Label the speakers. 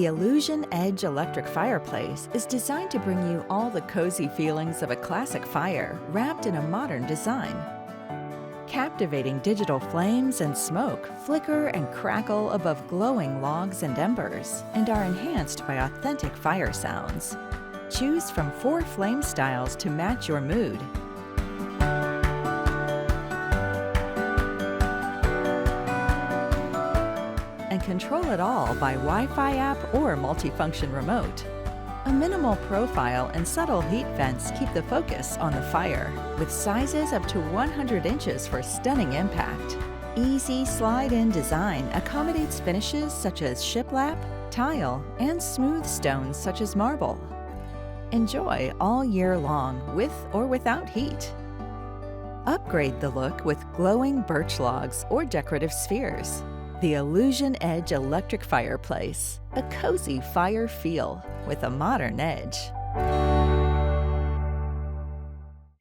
Speaker 1: The Allusion Edge electric fireplace is designed to bring you all the cozy feelings of a classic fire wrapped in a modern design. Captivating digital flames and smoke flicker and crackle above glowing logs and embers and are enhanced by authentic fire sounds. Choose from 4 flame styles to match your mood. And control it all by Wi-Fi app or multifunction remote. A minimal profile and subtle heat vents keep the focus on the fire, with sizes up to 100 inches for stunning impact. Easy slide-in design accommodates finishes such as shiplap, tile, and smooth stones such as marble. Enjoy all year long with or without heat. Upgrade the look with glowing birch logs or decorative spheres. The Allusion Edge electric fireplace, a cozy fire feel with a modern edge.